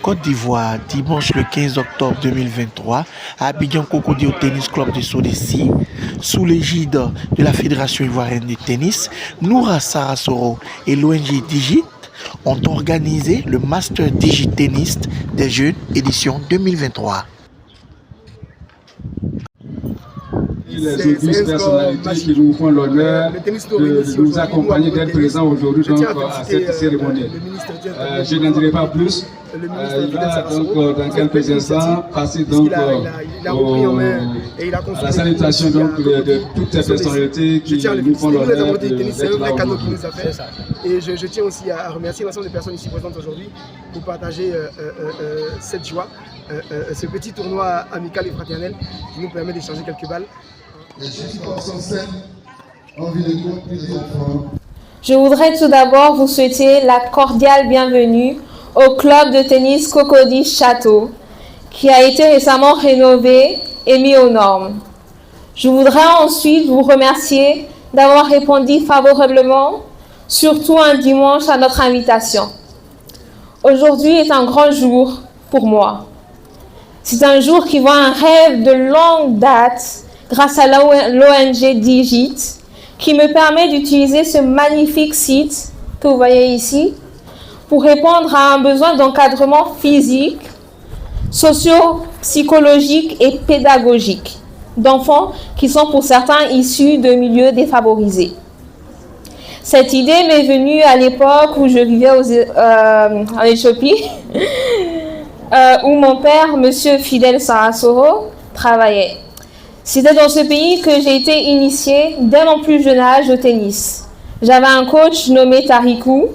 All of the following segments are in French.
Côte d'Ivoire, dimanche le 15 octobre 2023, à Abidjan Cocody Tennis Club de Sodesi, sous l'égide de la Fédération ivoirienne de tennis, Noura Sarasoro et l'ONG Digit ont organisé le Master Digit Tennis des Jeunes édition 2023. Les auguste personnalités qui nous font l'honneur de nous accompagner, d'être présents aujourd'hui à cette cérémonie. Je n'en dirai pas plus. Il va donc dans quelques instants passer donc à la salutation donc, de toutes ces personnalités qui nous font l'honneur d'être là aujourd'hui. Et je tiens aussi à remercier l'ensemble des personnes ici présentes aujourd'hui pour partager cette joie, ce petit tournoi amical et fraternel qui nous permet d'échanger quelques balles. Je voudrais tout d'abord vous souhaiter la cordiale bienvenue au club de tennis Cocody Château, qui a été récemment rénové et mis aux normes. Je voudrais ensuite vous remercier d'avoir répondu favorablement, surtout un dimanche, à notre invitation. Aujourd'hui est un grand jour pour moi. C'est un jour qui voit un rêve de longue date grâce à l'ONG Digit, qui me permet d'utiliser ce magnifique site que vous voyez ici pour répondre à un besoin d'encadrement physique, socio-psychologique et pédagogique d'enfants qui sont pour certains issus de milieux défavorisés. Cette idée m'est venue à l'époque où je vivais en Éthiopie, où mon père, M. Fidel Sarasoro, travaillait. C'était dans ce pays que j'ai été initiée dès mon plus jeune âge au tennis. J'avais un coach nommé Tarikou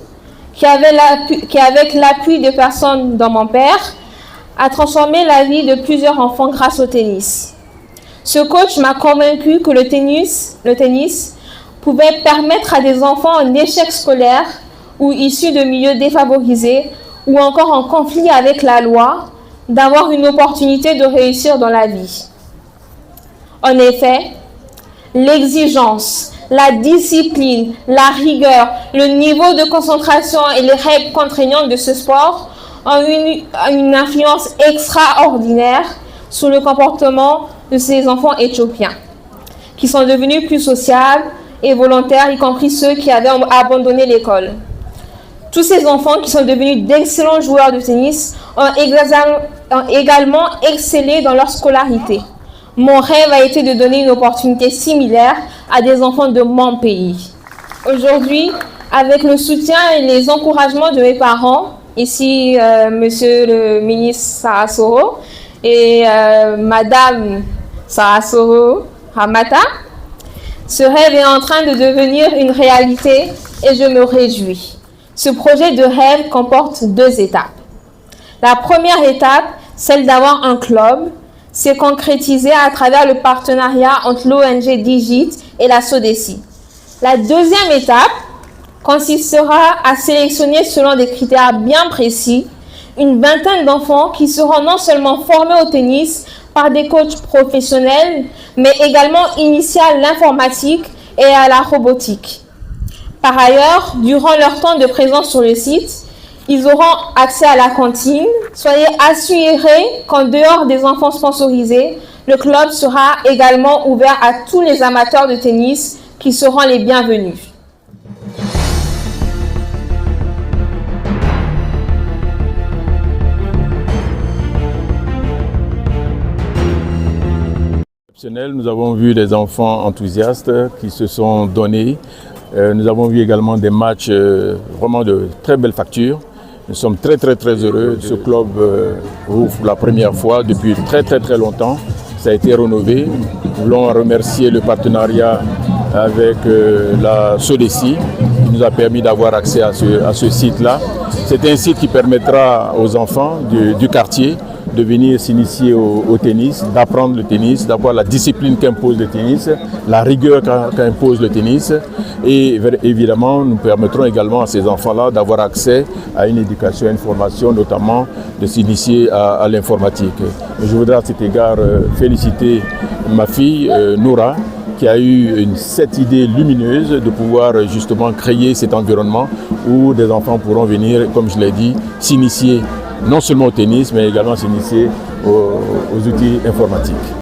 qui, avec l'appui de personnes dont mon père, a transformé la vie de plusieurs enfants grâce au tennis. Ce coach m'a convaincu que le tennis pouvait permettre à des enfants en échec scolaire ou issus de milieux défavorisés ou encore en conflit avec la loi d'avoir une opportunité de réussir dans la vie. En effet, l'exigence, la discipline, la rigueur, le niveau de concentration et les règles contraignantes de ce sport ont une influence extraordinaire sur le comportement de ces enfants éthiopiens, qui sont devenus plus sociables et volontaires, y compris ceux qui avaient abandonné l'école. Tous ces enfants qui sont devenus d'excellents joueurs de tennis ont également excellé dans leur scolarité. Mon rêve a été de donner une opportunité similaire à des enfants de mon pays. Aujourd'hui, avec le soutien et les encouragements de mes parents, ici Monsieur le ministre Sarasoro et Madame Sarasoro Ramata, ce rêve est en train de devenir une réalité et je me réjouis. Ce projet de rêve comporte 2 étapes. La première étape, celle d'avoir un club, s'est concrétisée à travers le partenariat entre l'ONG Digit et la Sodesi. La deuxième étape consistera à sélectionner selon des critères bien précis une vingtaine d'enfants qui seront non seulement formés au tennis par des coachs professionnels, mais également initiés à l'informatique et à la robotique. Par ailleurs, durant leur temps de présence sur le site, ils auront accès à la cantine. Soyez assurés qu'en dehors des enfants sponsorisés, le club sera également ouvert à tous les amateurs de tennis qui seront les bienvenus. Nous avons vu des enfants enthousiastes qui se sont donnés. Nous avons vu également des matchs vraiment de très belle facture. Nous sommes très heureux. Ce club ouvre pour la première fois depuis très longtemps. Ça a été rénové. Nous voulons remercier le partenariat avec la Sodesi qui nous a permis d'avoir accès à ce site-là. C'est un site qui permettra aux enfants du quartier de venir s'initier au tennis, d'apprendre le tennis, d'avoir la discipline qu'impose le tennis, la rigueur qu'impose le tennis. Et évidemment, nous permettrons également à ces enfants-là d'avoir accès à une éducation, à une formation, notamment de s'initier à l'informatique. Je voudrais à cet égard féliciter ma fille Noura, qui a eu cette idée lumineuse de pouvoir justement créer cet environnement où des enfants pourront venir, comme je l'ai dit, s'initier non seulement au tennis, mais également s'initier aux outils informatiques.